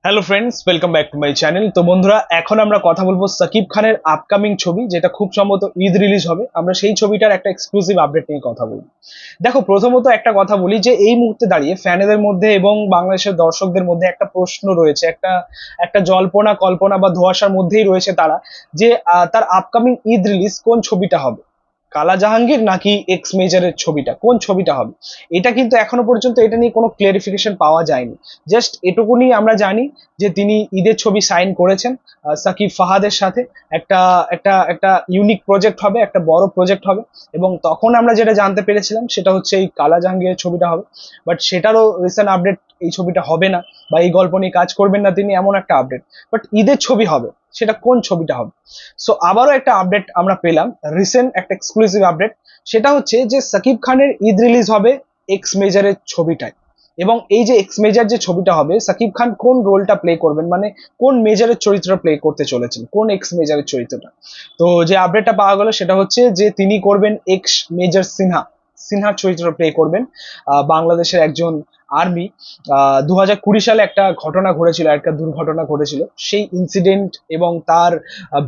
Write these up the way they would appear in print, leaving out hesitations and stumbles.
Hello friends, welcome back to my channel. তো বন্ধুরা, এখন আমরা কথা বলবো সাকিব খানের আপকামিং ছবি, যেটা খুব সম্ভবত ঈদ রিলিজ হবে। আমরা সেই ছবিটার একটা এক্সক্লুসিভ আপডেট নিয়ে কথা বলবো। দেখো, প্রথমত একটা কথা বলি যে এই মুহূর্তে দাঁড়িয়ে ফ্যানেদের মধ্যে এবং বাংলাদেশের দর্শকদের মধ্যে একটা প্রশ্ন রয়েছে, একটা একটা জল্পনা কল্পনা বা ধোঁয়াশার মধ্যেই রয়েছে তারা, যে তার আপকামিং ঈদ রিলিজ কোন ছবিটা হবে, কালা জাহাঙ্গীর নাকি এক্স মেজরের ছবিটা, কোন ছবিটা হবে। এটা কিন্তু এখনো পর্যন্ত এটা নিয়ে কোনো ক্লিয়ারিফিকেশন পাওয়া যায়নি। জাস্ট এটুকুনি আমরা জানি যে তিনি ঈদের ছবি সাইন করেছেন সাকিব ফাহাদের সাথে। একটা একটা একটা ইউনিক প্রজেক্ট হবে, একটা বড় প্রজেক্ট হবে। এবং তখন আমরা যেটা জানতে পেরেছিলাম সেটা হচ্ছে এই কালা জাহাঙ্গীরের ছবিটা হবে। বাট সেটারও রিসেন্ট আপডেট এই ছবিটা হবে না, বা এই গল্প নিয়ে কাজ করবেন না তিনি, এমন একটা আপডেট। বাট ঈদের ছবি হবে, সেটা কোন ছবিটা হবে। সো আবারও একটা আপডেট আমরা পেলাম, রিসেন্ট একটা এক্সক্লুসিভ আপডেট। সেটা হচ্ছে যে সাকিব খানের ঈদ রিলিজ হবে এক্স মেজরের ছবিটায়। এবং এই যে এক্স মেজর যে ছবিটা হবে, সাকিব খান কোন রোলটা প্লে করবেন, মানে কোন মেজরের চরিত্রটা প্লে করতে চলেছেন, কোন এক্স মেজরের চরিত্রটা। তো যে আপডেটটা পাওয়া গেল সেটা হচ্ছে যে তিনি করবেন এক্স মেজর সিনহা, সিনহার চরিত্র প্লে করবেন। বাংলাদেশের একজন আর্মি। 2020 সালে একটা ঘটনা ঘটেছিল, একটা দুর্ঘটনা ঘটেছিল, সেই ইনসিডেন্ট এবং তার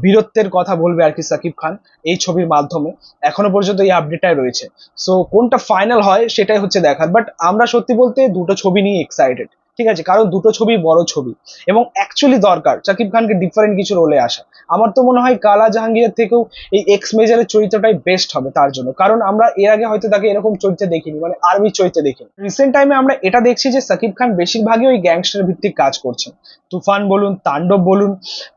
বীরত্বের কথা বলবে আর কি সাকিব খান এই ছবির মাধ্যমে। এখনো পর্যন্ত এই আপডেটটাই রয়েছে। সো কোনটা ফাইনাল হয় সেটাই হচ্ছে দেখার। বাট আমরা সত্যি বলতে দুটো ছবি নিয়ে এক্সাইটেড, ঠিক আছে, কারণ দুটো ছবি বড় ছবি এবং অ্যাকচুয়ালি দরকার সাকিব খানকে ডিফারেন্ট কিছু রোলে আসা। আমার তো মনে হয় কালা জাহাঙ্গীরের থেকেও এই এক্স মেজরের চরিত্রটাই বেস্ট হবে তার জন্য, কারণ আমরা এর আগে হয়তো তাকে এরকম চরিত্রে দেখিনি, মানে আর্মি চরিত্রে দেখিনি। রিসেন্ট টাইমে আমরা এটা দেখছি যে সাকিব খান বেশিরভাগই ওই গ্যাংস্টার ভিত্তিক কাজ করছেন। তুফান বলুন, তাণ্ডব বলুন,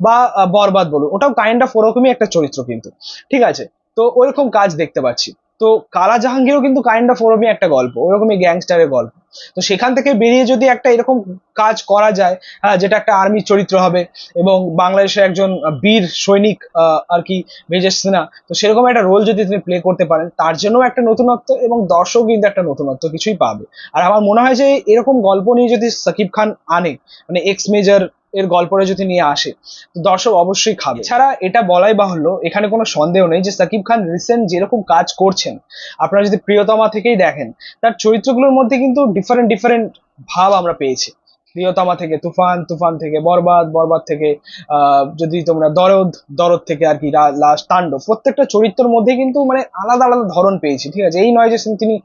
বা বরবাদ বলুন, ওটাও কাইন্ড অফ ওরকমই একটা চরিত্র কিন্তু, ঠিক আছে। তো ওইরকম কাজ দেখতে পাচ্ছি। তো কালা জাহাঙ্গীরও কিন্তু কাইন্ড অফ ওরকমই একটা গল্প, ওরকমই গ্যাংস্টারের গল্প। তো সেখান থেকে বেরিয়ে যদি একটা এরকম কাজ করা যায়, হ্যাঁ, যেটা একটা আর্মি চরিত্র হবে এবং বাংলাদেশের একজন বীর সৈনিক আর কি, মেজর সিনহা, তো সেরকম একটা রোল যদি তিনি প্লে করতে পারেন, তার জন্য একটা নতুনত্ব এবং দর্শক কিন্তু একটা নতুনত্ব কিছুই পাবে। আর আমার মনে হয় যে এরকম গল্প নিয়ে যদি সাকিব খান আনে, মানে এক্স মেজর এর গল্পটা যদি নিয়ে আসে, তো দর্শক অবশ্যই খাবে। এছাড়া এটা বলাই বাহুল্য, এখানে কোনো সন্দেহ নেই যে সাকিব খান রিসেন্ট যেরকম কাজ করছেন, আপনারা যদি প্রিয়তমা থেকেই দেখেন, তার চরিত্রগুলোর মধ্যে কিন্তু ডিফারেন্ট ডিফারেন্ট ভাব আমরা পেয়েছি। প্রিয়তমা থেকে তুফান, তুফান থেকে বরবাদ, বরবাদ থেকে যদি তোমরা দরদ, দরদ থেকে আর কি লাস্ট তাণ্ডব, প্রত্যেকটা চরিত্রের মধ্যে কিন্তু মানে আলাদা আলাদা ধরন পেয়েছি, ঠিক আছে। এই নয় যে তিনি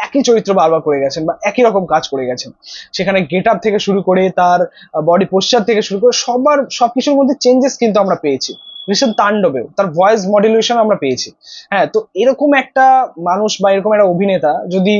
একই চরিত্র বারবার করে গেছেন বা একই রকম কাজ করে গেছেন। সেখানে গেট আপ থেকে শুরু করে তার বডি পোশ্চার থেকে শুরু করে সবকিছুর মধ্যে চেঞ্জেস কিন্তু আমরা পেয়েছি। রিসেন্ট তাণ্ডবেও তার ভয়েস মডুলেশন আমরা পেয়েছি। হ্যাঁ, তো এরকম একটা মানুষ বা এরকম একটা অভিনেতা যদি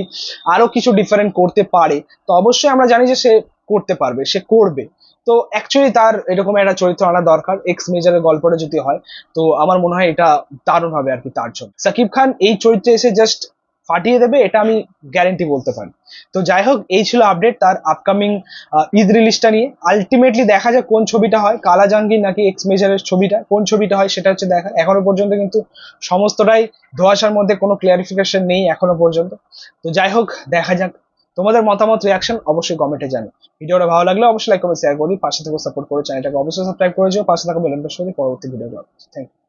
আরো কিছু ডিফারেন্ট করতে পারে, তো অবশ্যই আমরা জানি যে সে করতে পারবে, সে করবে। তো অ্যাকচুয়ালি তার এরকম একটা চরিত্র আনা দরকার এক্স মেজরের গল্পটা যদি হয়। তো আমার মনে হয় এটা দারুণ হবে আর কি তার জন্য। সাকিব খান এই চরিত্রে এসে জাস্ট ফাটিয়ে দেবে, এটা আমি গ্যারেন্টি বলতে পারি। তো যাই হোক, এই ছিল আপডেট তার আপকামিং ঈদ রিলিজটা নিয়ে। আলটিমেটলি দেখা যাক কোন ছবিটা হয়, কালা জাহাঙ্গীর নাকি এক্স মেজরের ছবিটা, কোন ছবিটা হয় সেটা হচ্ছে দেখা। এখনো পর্যন্ত কিন্তু সমস্তটাই ধোঁয়াশার মধ্যে, কোনো ক্লিয়ারিফিকেশন নেই এখনো পর্যন্ত। তো যাই হোক, দেখা যাক। তোমাদের মতামত, রিয়াকশন অবশ্যই কমেন্টে জানাও। ভিডিওটা ভালো লাগলে অবশ্যই লাইক কমেন্ট শেয়ার করি, পাশে থেকে সাপোর্ট করে চ্যানেলটাকে অবশ্যই সাবস্ক্রাইব করে দিও, পাশে থাকা বেল আইকনটা পরবর্তী ভিডিও। Thank you.